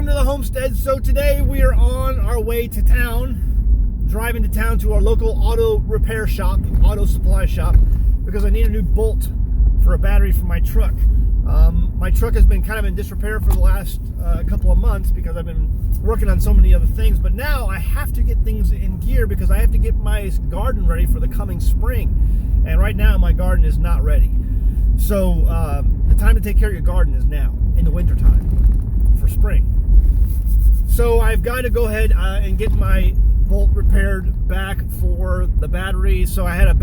welcome to the Homestead. So today we are on our way to town, driving to town to our local auto repair shop, auto supply shop, because I need a new bolt for a battery for my truck. My truck has been kind of in disrepair for the last couple of months because I've been working on so many other things, but now I have to get things in gear because I have to get my garden ready for the coming spring. And right now my garden is not ready. So the time to take care of your garden is now, in the winter time, for spring. So I've got to go ahead and get my bolt repaired back for the battery. So I had a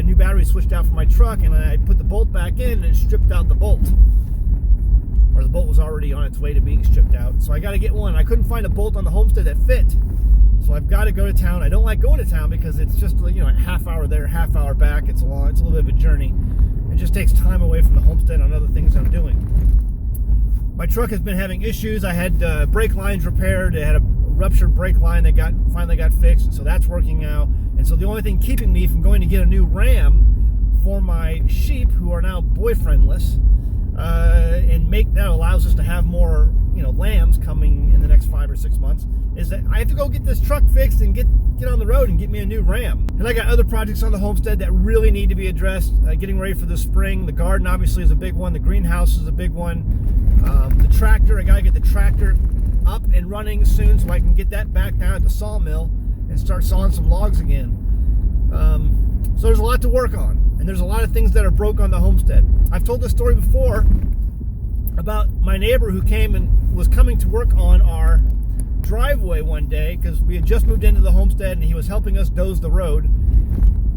new battery switched out for my truck, and I put the bolt back in and stripped out the bolt. Or the bolt was already on its way to being stripped out. So I got to get one. I couldn't find a bolt on the Homestead that fit. So I've got to go to town. I don't like going to town because it's just, a half hour there, half hour back. It's a little bit of a journey. It just takes time away from the Homestead on other things I'm doing. My truck has been having issues. I had brake lines repaired. It had a ruptured brake line that finally got fixed, and so that's working now. And so the only thing keeping me from going to get a new ram for my sheep, who are now boyfriendless, and that allows us to have more, lambs coming in the next 5 or 6 months, is that I have to go get this truck fixed and get on the road and get me a new ram. And I got other projects on the Homestead that really need to be addressed. Getting ready for the spring. The garden obviously is a big one. The greenhouse is a big one. The tractor, I gotta get the tractor up and running soon so I can get that back down at the sawmill and start sawing some logs again. So there's a lot to work on, and there's a lot of things that are broke on the Homestead. I've told this story before about my neighbor who came and was coming to work on our driveway one day because we had just moved into the Homestead and he was helping us doze the road.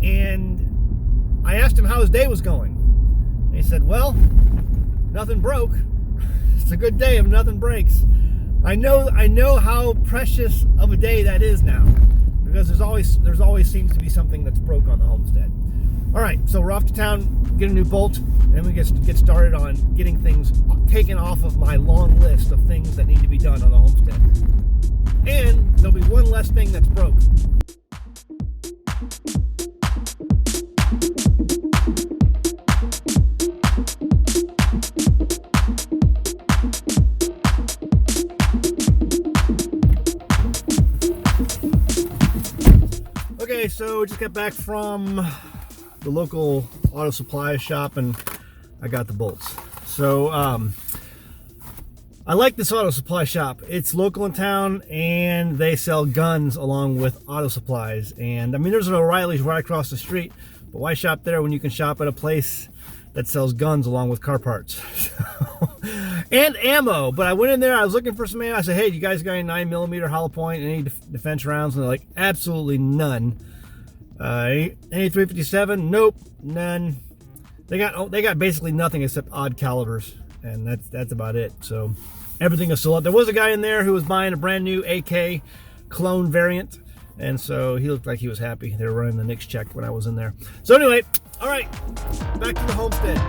And I asked him how his day was going. And he said, well, nothing broke. It's a good day if nothing breaks. I know how precious of a day that is now, because there's always seems to be something that's broke on the Homestead. All right, so we're off to town, get a new bolt, and we get started on getting things taken off of my long list of things that need to be done on the Homestead. And there'll be one less thing that's broke. Okay, so just got back from the local auto supply shop and I got the bolts. So I like this auto supply shop. It's local in town and they sell guns along with auto supplies. And I mean, there's an O'Reilly's right across the street, but why shop there when you can shop at a place that sells guns along with car parts? And ammo. But I went in there, I was looking for some ammo. I said, hey, you guys got any 9mm hollow point, any defense rounds? And they're like, absolutely none. Any 357? Nope, none. They got basically nothing except odd calibers, and that's about it. So everything is sold out. There was a guy in there who was buying a brand new AK clone variant, and so he looked like he was happy. They were running the NICS check when I was in there. So anyway, all right, back to the Homestead.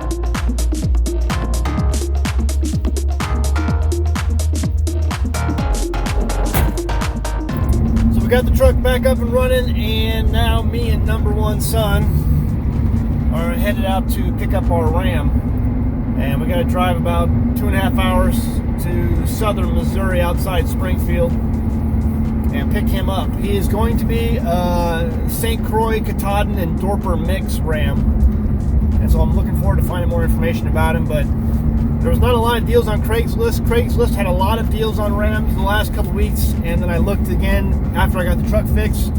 We got the truck back up and running, and now me and number one son are headed out to pick up our ram, and we got to drive about 2.5 hours to southern Missouri outside Springfield and pick him up. He is going to be a St. Croix, Katahdin, and Dorper mix ram, and so I'm looking forward to finding more information about him. But there was not a lot of deals on Craigslist. Craigslist had a lot of deals on rams the last couple weeks, and then I looked again after I got the truck fixed,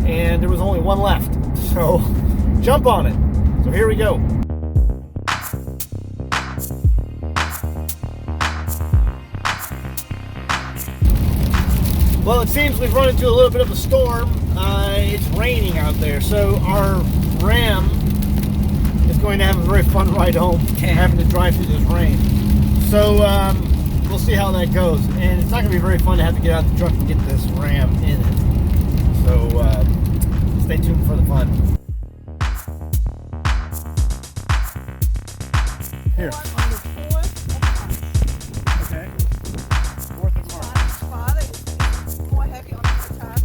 and there was only one left. So jump on it. So here we go. Well, it seems we've run into a little bit of a storm. It's raining out there, so our ram is going to have a very fun ride home, having to drive through this rain. So we'll see how that goes. And it's not going to be very fun to have to get out the truck and get this ram in it. So stay tuned for the fun. Here. On the 4th. Okay. 4th of March. Father is more heavy on the top.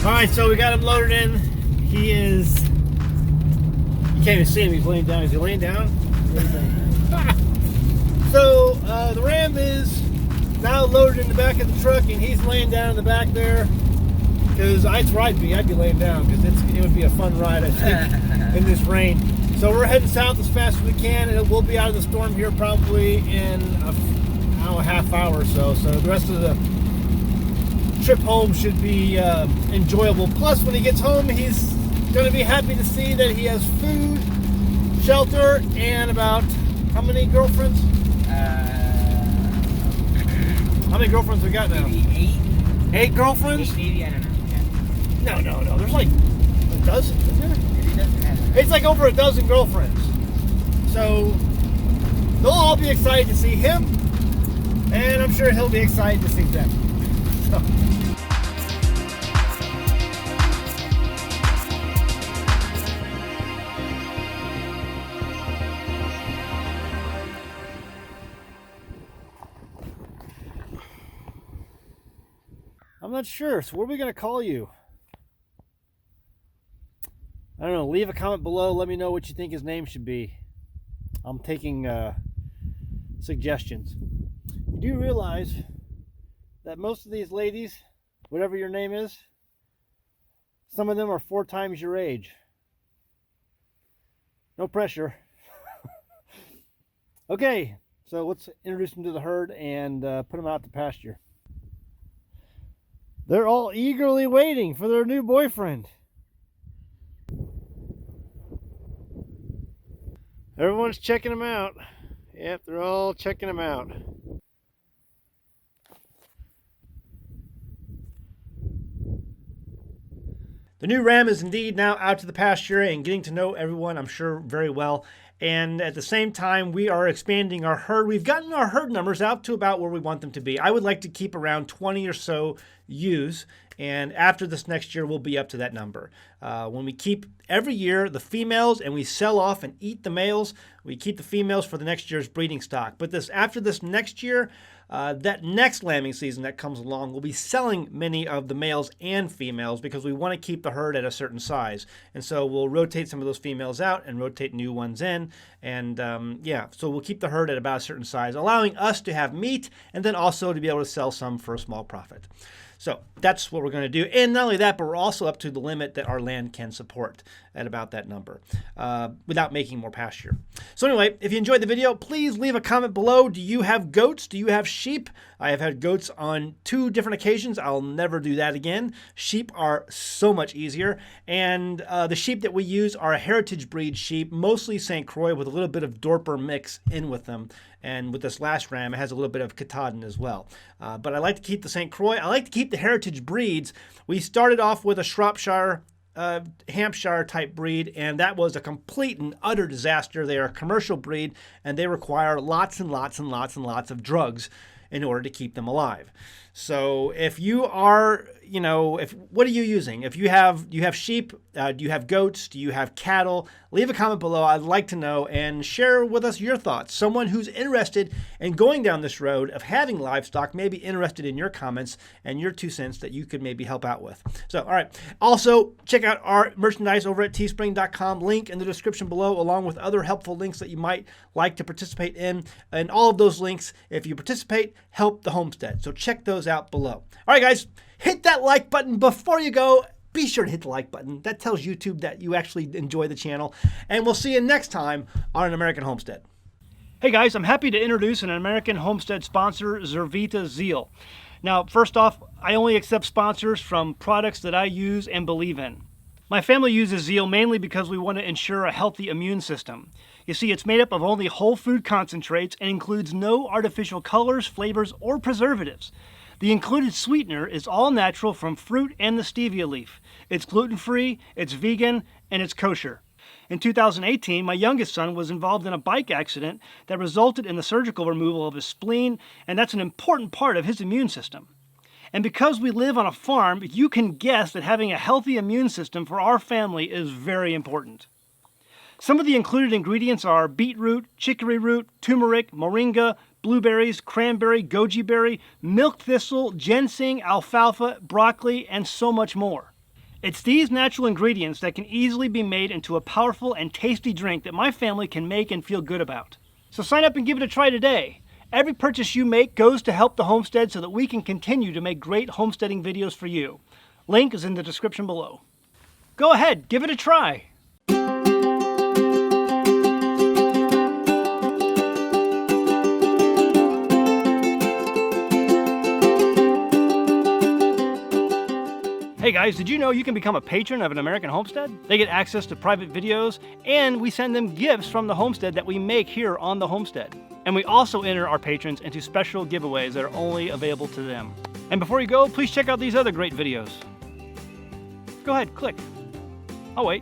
All right, so we got him loaded in. He is, you can't even see him, he's laying down. Is he laying down? So the Ram is now loaded in the back of the truck, and he's laying down in the back there. Because that's where I'd be it laying down, because it would be a fun ride, I think, in this rain. So we're heading south as fast as we can, and we'll be out of the storm here probably in a half hour or so. So the rest of the trip home should be enjoyable. Plus, when he gets home, he's going to be happy to see that he has food, shelter, and about how many girlfriends? How many girlfriends we got now? Maybe 8. 8 girlfriends? 8 maybe, I don't know. No. There's like a dozen, isn't there? It doesn't matter. It's like over a dozen girlfriends. So they'll all be excited to see him, and I'm sure he'll be excited to see them. So. I'm not sure. So what are we going to call you? I don't know. Leave a comment below. Let me know what you think his name should be. I'm taking suggestions. You do realize that most of these ladies, whatever your name is, some of them are 4 times your age. No pressure. Okay, so let's introduce them to the herd and put them out to pasture. They're all eagerly waiting for their new boyfriend. Everyone's checking him out. Yep, they're all checking him out. The new Ram is indeed now out to the pasture and getting to know everyone, I'm sure, very well. And at the same time, we are expanding our herd. We've gotten our herd numbers out to about where we want them to be. I would like to keep around 20 or so ewes, and after this next year, we'll be up to that number. When we keep every year the females and we sell off and eat the males, we keep the females for the next year's breeding stock. But after this next year, that next lambing season that comes along, we'll be selling many of the males and females because we want to keep the herd at a certain size. And so we'll rotate some of those females out and rotate new ones in. And so we'll keep the herd at about a certain size, allowing us to have meat and then also to be able to sell some for a small profit. So that's what we're going to do. And not only that, but we're also up to the limit that our land can support at about that number without making more pasture. So anyway, if you enjoyed the video, please leave a comment below. Do you have goats? Do you have sheep? I have had goats on 2 different occasions. I'll never do that again. Sheep are so much easier. And the sheep that we use are a heritage breed sheep, mostly St. Croix with a little bit of Dorper mix in with them. And with this last Ram, it has a little bit of Katahdin as well. But I like to keep the St. Croix. I like to keep the heritage breeds. We started off with a Shropshire, Hampshire type breed, and that was a complete and utter disaster. They are a commercial breed, and they require lots and lots and lots and lots of drugs in order to keep them alive. So if you are, what are you using? If you have sheep, do you have goats? Do you have cattle? Leave a comment below. I'd like to know, and share with us your thoughts. Someone who's interested in going down this road of having livestock may be interested in your comments and your 2 cents that you could maybe help out with. So, all right. Also, check out our merchandise over at teespring.com. Link in the description below, along with other helpful links that you might like to participate in. And all of those links, if you participate, help the homestead. So check those out below. All right, guys, hit that like button before you go. Be sure to hit the like button. That tells YouTube that you actually enjoy the channel. And we'll see you next time on An American Homestead. Hey guys, I'm happy to introduce an American Homestead sponsor, Zervita Zeal. Now, first off, I only accept sponsors from products that I use and believe in. My family uses Zeal mainly because we want to ensure a healthy immune system. You see, it's made up of only whole food concentrates and includes no artificial colors, flavors, or preservatives. The included sweetener is all natural from fruit and the stevia leaf. It's gluten-free, it's vegan, and it's kosher. In 2018, my youngest son was involved in a bike accident that resulted in the surgical removal of his spleen, and that's an important part of his immune system. And because we live on a farm, you can guess that having a healthy immune system for our family is very important. Some of the included ingredients are beetroot, chicory root, turmeric, moringa, blueberries, cranberry, goji berry, milk thistle, ginseng, alfalfa, broccoli, and so much more. It's these natural ingredients that can easily be made into a powerful and tasty drink that my family can make and feel good about. So sign up and give it a try today. Every purchase you make goes to help the homestead so that we can continue to make great homesteading videos for you. Link is in the description below. Go ahead, give it a try. Hey guys, did you know you can become a patron of an American homestead? They get access to private videos, and we send them gifts from the homestead that we make here on the homestead. And we also enter our patrons into special giveaways that are only available to them. And before you go, please check out these other great videos. Go ahead, click. I'll wait.